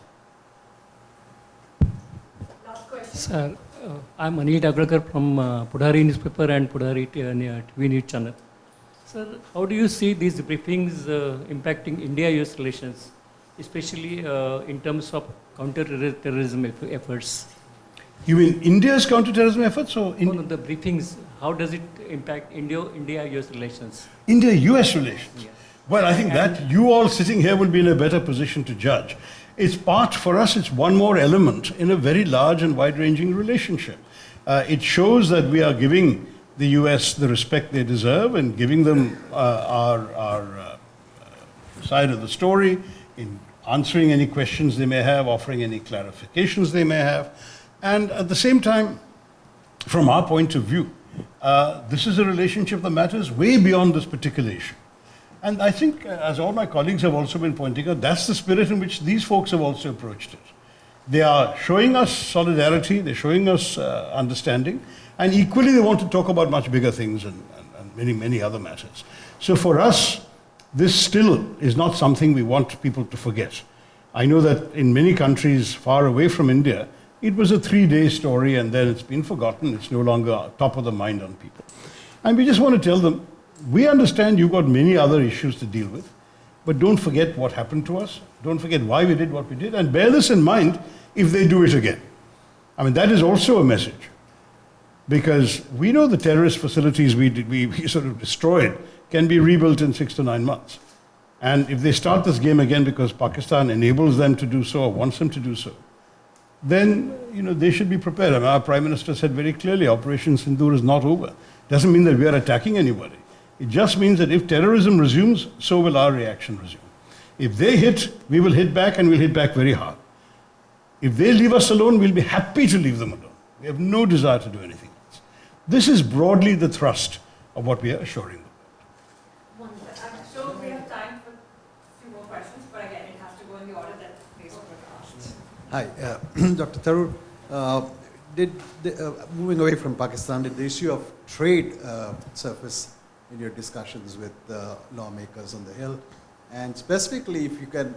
Last question. Sir, I'm Anil Dagrkar from Pudhari newspaper and Pudhari TV News channel. Sir, how do you see these briefings impacting India-US relations, especially in terms of counter-terrorism efforts? You mean India's counter-terrorism efforts? Or No, the briefings, how does it impact India-US relations? India-US relations? Yeah. Well, I think that you all sitting here will be in a better position to judge. It's for us, it's one more element in a very large and wide-ranging relationship. It shows that we are giving the US the respect they deserve and giving them our side of the story, in answering any questions they may have, offering any clarifications they may have. And at the same time, from our point of view, this is a relationship that matters way beyond this particular issue. And I think, as all my colleagues have also been pointing out, that's the spirit in which these folks have also approached it. They are showing us solidarity, they're showing us understanding, and equally they want to talk about much bigger things and many, many other matters. So for us, this still is not something we want people to forget. I know that in many countries far away from India, it was a 3-day story and then it's been forgotten. It's no longer top of the mind on people. And we just want to tell them, we understand you've got many other issues to deal with, but don't forget what happened to us. Don't forget why we did what we did, and bear this in mind if they do it again. I mean, that is also a message, because we know the terrorist facilities we sort of destroyed can be rebuilt in 6 to 9 months. And if they start this game again because Pakistan enables them to do so or wants them to do so, then they should be prepared. I mean, our Prime Minister said very clearly, Operation Sindoor is not over. Doesn't mean that we are attacking anybody. It just means that if terrorism resumes, so will our reaction resume. If they hit, we will hit back, and we'll hit back very hard. If they leave us alone, we'll be happy to leave them alone. We have no desire to do anything else. This is broadly the thrust of what we are assuring them. So we have time for a few more questions, but again, it has to go in the order that they were asked. Hi, Dr. Tharoor. Moving away from Pakistan, did the issue of trade surface in your discussions with the lawmakers on the Hill? And specifically, if you can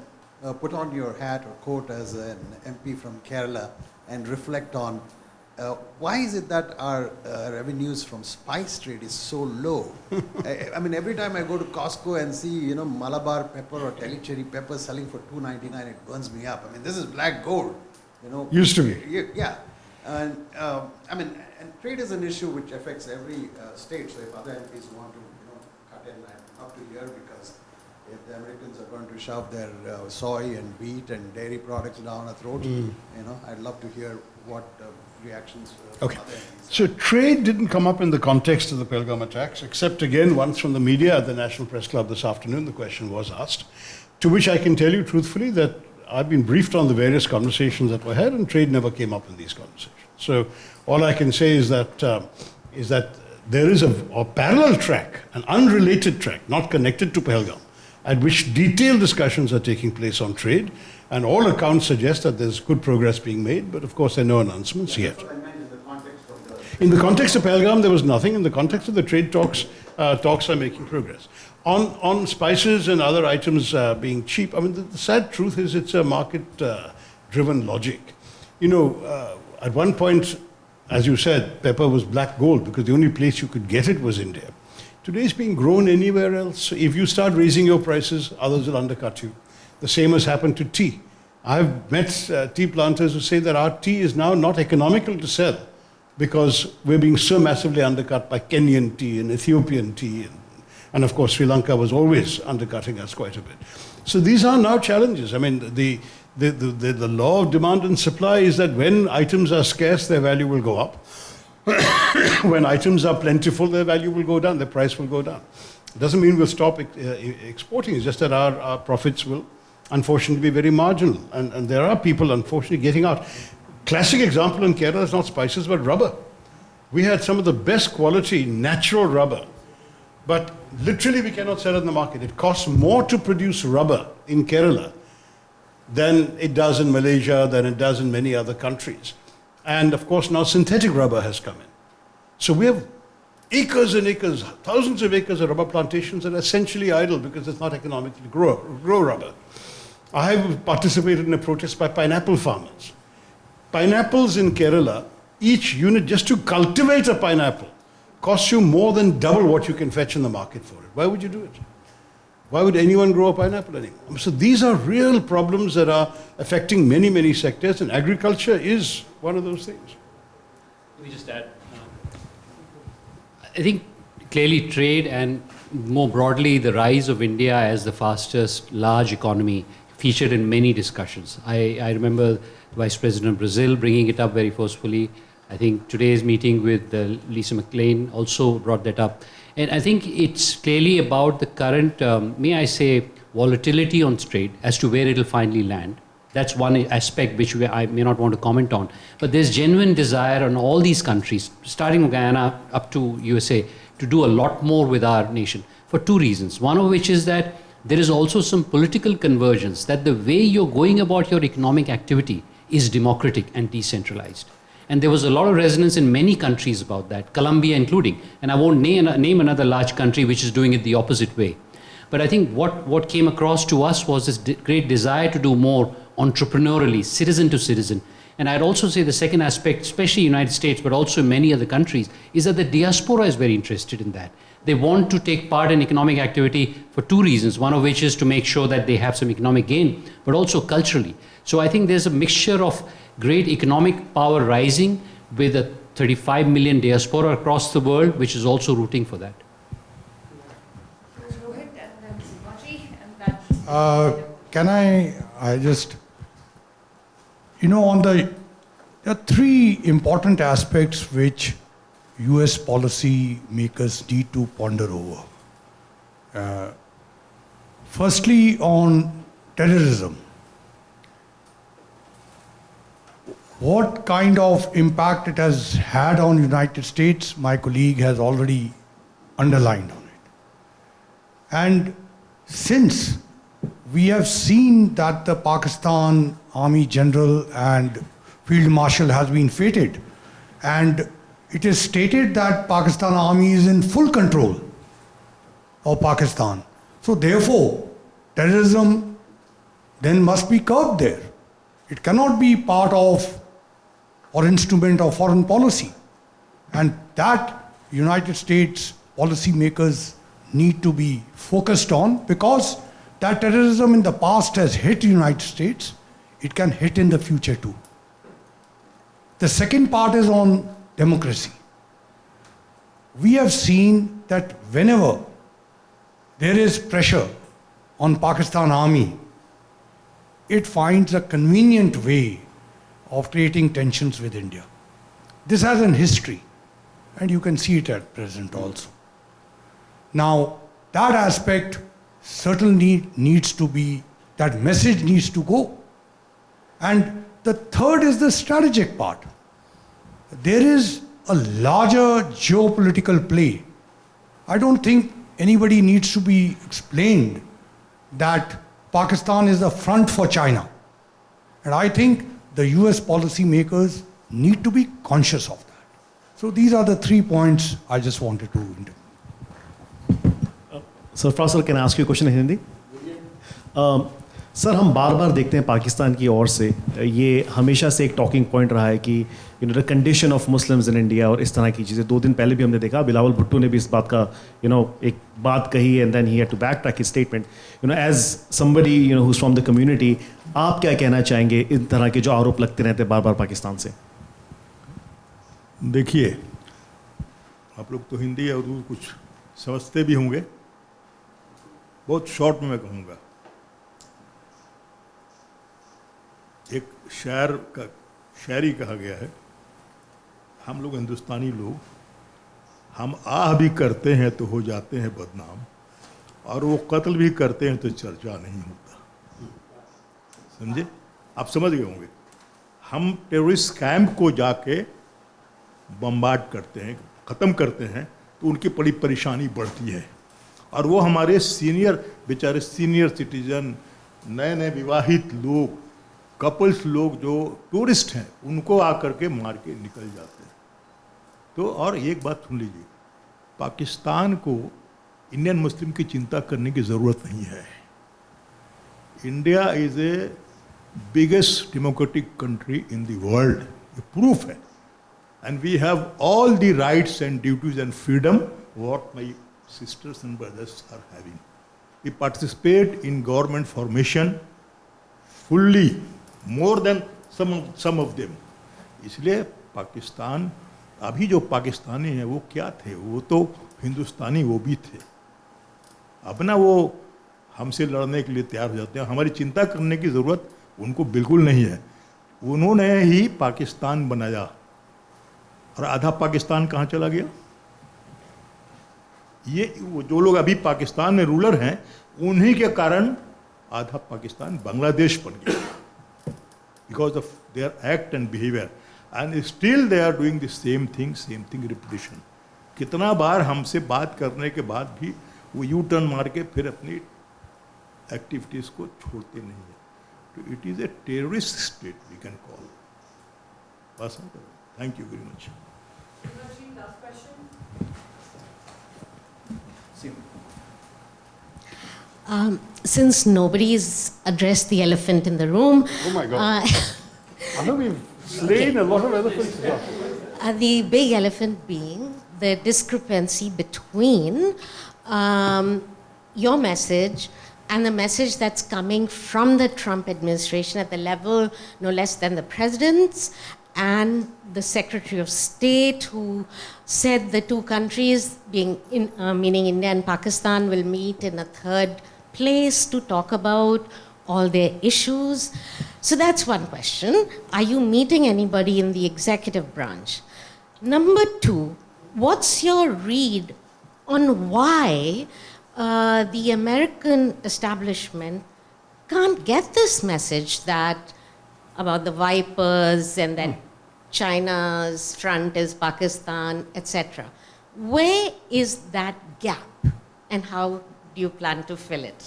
put on your hat or coat as an MP from Kerala and reflect on why is it that our revenues from spice trade is so low? I mean, every time I go to Costco and see, you know, Malabar pepper or Tellicherry pepper selling for $2.99, it burns me up. I mean, this is black gold, you know. Used to be. Yeah. And I mean, and trade is an issue which affects every state. So if other MPs want to, you know, cut in, I'm up to here, because if the Americans are going to shove their soy and wheat and dairy products down our throat, you know, I'd love to hear what reactions from Okay. other MPs. So trade didn't come up in the context of the Pahalgam attacks, except again once from the media at the National Press Club this afternoon. The question was asked, to which I can tell you truthfully that I've been briefed on the various conversations that were had, and trade never came up in these conversations. So all I can say is that there is a parallel track, an unrelated track, not connected to Pahalgam, at which detailed discussions are taking place on trade, and all accounts suggest that there's good progress being made, but of course there are no announcements yet. That's what I meant in the context of the... In the context of Pahalgam, there was nothing. In the context of the trade talks, talks are making progress. On spices and other items being cheap, I mean, the sad truth is it's a market-driven logic. You know, at one point, as you said, pepper was black gold because the only place you could get it was India. Today it's being grown anywhere else. So if you start raising your prices, others will undercut you. The same has happened to tea. I've met tea planters who say that our tea is now not economical to sell because we're being so massively undercut by Kenyan tea and Ethiopian tea. And of course, Sri Lanka was always undercutting us quite a bit. So these are now challenges. I mean, the law of demand and supply is that when items are scarce, their value will go up. When items are plentiful, their value will go down, their price will go down. It doesn't mean we'll stop exporting, it's just that our profits will unfortunately be very marginal. And there are people unfortunately getting out. Classic example in Kerala is not spices but rubber. We had some of the best quality natural rubber, but literally we cannot sell it in the market. It costs more to produce rubber in Kerala than it does in Malaysia, than it does in many other countries. And of course now synthetic rubber has come in. So we have acres and acres, thousands of acres of rubber plantations that are essentially idle because it's not economical to grow rubber. I have participated in a protest by pineapple farmers. Pineapples in Kerala, each unit just to cultivate a pineapple costs you more than double what you can fetch in the market for it. Why would you do it? Why would anyone grow a pineapple anymore? So these are real problems that are affecting many, many sectors, and agriculture is one of those things. Let me just add. I think clearly trade and more broadly the rise of India as the fastest large economy featured in many discussions. I remember the Vice President of Brazil bringing it up very forcefully. I think today's meeting with Lisa McLean also brought that up. And I think it's clearly about the current, may I say, volatility on trade as to where it'll finally land. That's one aspect which I may not want to comment on. But there's genuine desire on all these countries, starting from Guyana up to USA, to do a lot more with our nation for two reasons. One of which is that there is also some political convergence, that the way you're going about your economic activity is democratic and decentralized. And there was a lot of resonance in many countries about that, Colombia including. And I won't name another large country which is doing it the opposite way. But I think what came across to us was this great desire to do more entrepreneurially, citizen to citizen. And I'd also say the second aspect, especially United States, but also in many other countries, is that the diaspora is very interested in that. They want to take part in economic activity for two reasons, one of which is to make sure that they have some economic gain, but also culturally. So I think there's a mixture of great economic power rising with a 35 million diaspora across the world, which is also rooting for that. Rohit and then Sivaji, and then... Can I just, you know, there are three important aspects which US policy makers need to ponder over. Firstly, on terrorism. What kind of impact it has had on United States, my colleague has already underlined on it. And since we have seen that the Pakistan Army General and Field Marshal has been fated, and it is stated that Pakistan Army is in full control of Pakistan. So therefore, terrorism then must be curbed there. It cannot be part of or instrument of foreign policy. And that United States policymakers need to be focused on, because that terrorism in the past has hit the United States. It can hit in the future too. The second part is on democracy. We have seen that whenever there is pressure on Pakistan army, it finds a convenient way of creating tensions with India. This has an history, and you can see it at present also. Now, that aspect certainly needs to be, that message needs to go. And the third is the strategic part. There is a larger geopolitical play. I don't think anybody needs to be explained that Pakistan is the front for China. And I think the US policymakers need to be conscious of that. So these are the 3 points I just wanted to indicate. Sarfaraz sir, can ask you question in Hindi? Sir, हम बार बार देखते हैं पाकिस्तान की ओर से, ये हमेशा से एक talking point रहा है कि the condition of Muslims in India और इस तरह की चीज़ें. 2 दिन पहले भी हमने देखा, बिलावल भुट्टो ने भी इस बात का एक बात कही, and then he had to backtrack his statement. As somebody who is from the community, आप क्या कहना चाहेंगे इन तरह के जो आरोप लगते रहते हैं बार बार पाकिस्तान से? देखिए, आप लोग तो हिंदी या उर्दू कुछ समझते भी होंगे. बहुत शॉर्ट में मैं कहूँगा. एक शायरी कहा गया है, हम लोग हिंदुस्तानी लोग, हम आह भी करते हैं तो हो जाते हैं बदनाम, और वो कत्ल भी करते हैं तो चर्चा नहीं होता. समझे? आप समझ गए होंगे. हम टेररिस्ट कैंप को जाके बम्बार्ड करते हैं, ख़त्म करते हैं, तो उनकी बड़ी परेशानी बढ़ती है. और वो हमारे सीनियर, बेचारे सीनियर सिटीजन, नए नए विवाहित लोग, कपल्स लोग जो टूरिस्ट हैं, उनको आकर के मार के निकल जाते हैं. तो और एक बात सुन लीजिए, पाकिस्तान को इंडियन मुस्लिम की चिंता करने की ज़रूरत नहीं है. India is a biggest democratic country in the world. ये प्रूफ है. And we have all the rights and duties and freedom what my sisters and brothers are having. We participate in government formation fully, more than some of them. इसलिए पाकिस्तान, अभी जो पाकिस्तानी हैं वो क्या थे? वो तो हिंदुस्तानी वो भी थे. अब ना वो हमसे लड़ने के लिए तैयार हो जाते हैं. हमारी चिंता करने की ज़रूरत उनको बिल्कुल नहीं है. उन्होंने ही पाकिस्तान बनाया, और आधा पाकिस्तान कहाँ चला गया? ये जो लोग अभी पाकिस्तान में रूलर हैं, उन्हीं के कारण आधा पाकिस्तान बांग्लादेश बन गया, because of their act and behaviour. And still they are doing the same thing repetition. कितना बार हमसे बात करने के बाद भी वो यू टर्न मार के फिर अपनी एक्टिविटीज़ को छोड़ते नहीं है. तो it is a terrorist state we can call. बस. Thank you very much. Since nobody's addressed the elephant in the room, Oh my God. I know we've slain a lot of elephants as well. The big elephant being the discrepancy between your message and the message that's coming from the Trump administration at the level no less than the president's and the Secretary of State, who said the two countries, meaning India and Pakistan, will meet in a third place to talk about all their issues. So that's one question. Are you meeting anybody in the executive branch? Number 2, what's your read on why the American establishment can't get this message that about the Vipers and that China's front is Pakistan, etc. Where is that gap, and how do you plan to fill it?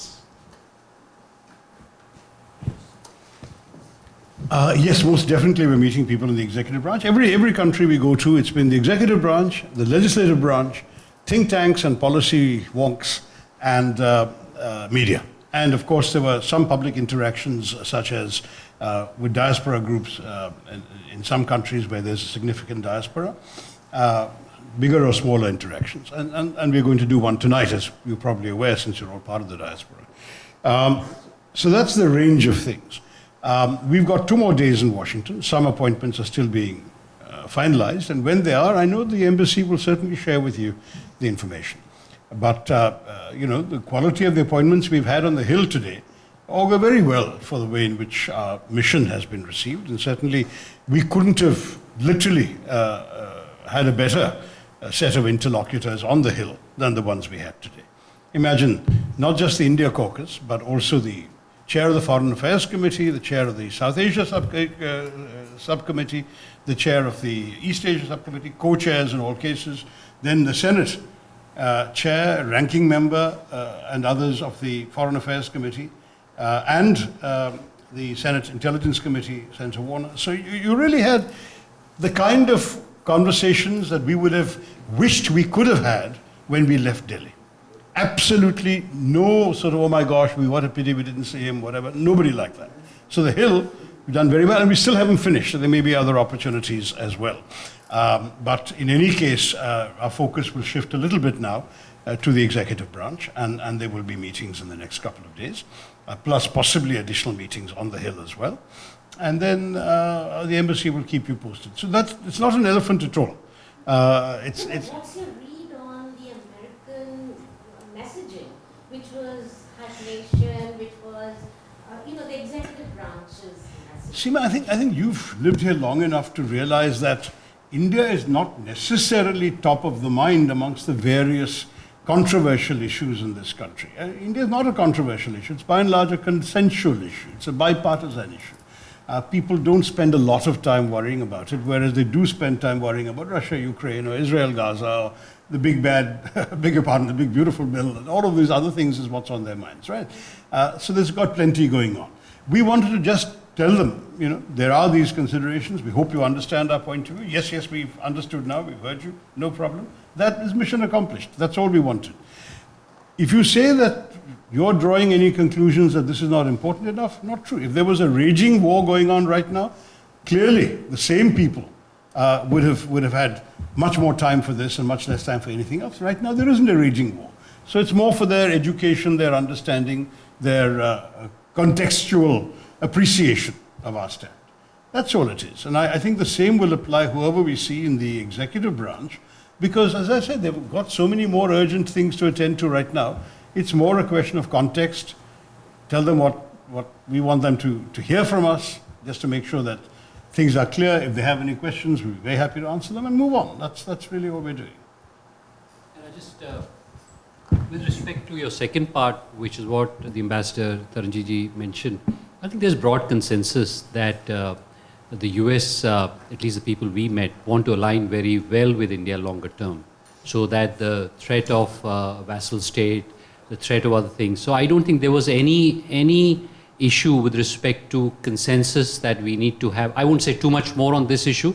Yes, most definitely we're meeting people in the executive branch. Every country we go to, it's been the executive branch, the legislative branch, think tanks and policy wonks, and media. And of course, there were some public interactions, such as with diaspora groups in some countries where there's a significant diaspora, bigger or smaller interactions. And we're going to do one tonight, as you're probably aware, since you're all part of the diaspora. So that's the range of things. We've got 2 more days in Washington. Some appointments are still being finalized, and when they are, I know the embassy will certainly share with you the information. But, the quality of the appointments we've had on the Hill today augur very well for the way in which our mission has been received, and certainly we couldn't have literally had a better set of interlocutors on the Hill than the ones we had today. Imagine not just the India caucus, but also the chair of the Foreign Affairs Committee, the chair of the South Asia Subcommittee, the chair of the East Asia Subcommittee, co-chairs in all cases, then the Senate chair, ranking member, and others of the Foreign Affairs Committee, and the Senate Intelligence Committee, Senator Warner. So you really had the kind of conversations that we would have wished we could have had when we left Delhi. Absolutely no sort of, oh my gosh, what a pity we didn't see him, whatever. Nobody like that. So the Hill, we've done very well, and we still haven't finished, so there may be other opportunities as well. But in any case, our focus will shift a little bit now to the executive branch, and there will be meetings in the next couple of days, plus possibly additional meetings on the Hill as well. And then the embassy will keep you posted. So it's not an elephant at all. What's your read on the American messaging, which was Hut Nation, which was, the executive branch's messaging? Seema, I think you've lived here long enough to realize that India is not necessarily top of the mind amongst the various controversial issues in this country. India is not a controversial issue. It's by and large a consensual issue. It's a bipartisan issue. People don't spend a lot of time worrying about it, whereas they do spend time worrying about Russia, Ukraine, or Israel, Gaza, or the big bad, the big beautiful bill, and all of these other things is what's on their minds, right? So there's got plenty going on. We wanted to just tell them, there are these considerations. We hope you understand our point of view. Yes, we've understood now. We've heard you. No problem. That is mission accomplished. That's all we wanted. If you say that you're drawing any conclusions that this is not important enough, not true. If there was a raging war going on right now, clearly the same people would have had much more time for this and much less time for anything else. Right now there isn't a raging war. So it's more for their education, their understanding, their contextual appreciation of our stand. That's all it is. And I think the same will apply whoever we see in the executive branch, because as I said, they've got so many more urgent things to attend to right now. It's more a question of context. Tell them what we want them to hear from us, just to make sure that things are clear. If they have any questions, we'll be very happy to answer them and move on. That's really what we're doing. And I just, with respect to your second part, which is what the Ambassador Taranjiji mentioned, I think there's broad consensus that the US, at least the people we met, want to align very well with India longer term, so that the threat of vassal state, the threat of other things. So I don't think there was any issue with respect to consensus that we need to have. I won't say too much more on this issue.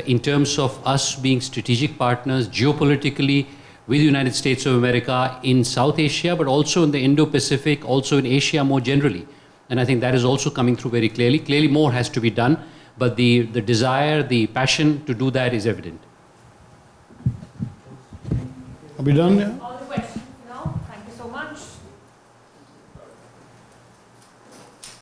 In terms of us being strategic partners geopolitically with the United States of America in South Asia, but also in the Indo-Pacific, also in Asia more generally. And I think that is also coming through very clearly. Clearly more has to be done, but the desire, the passion to do that is evident. Are we done now?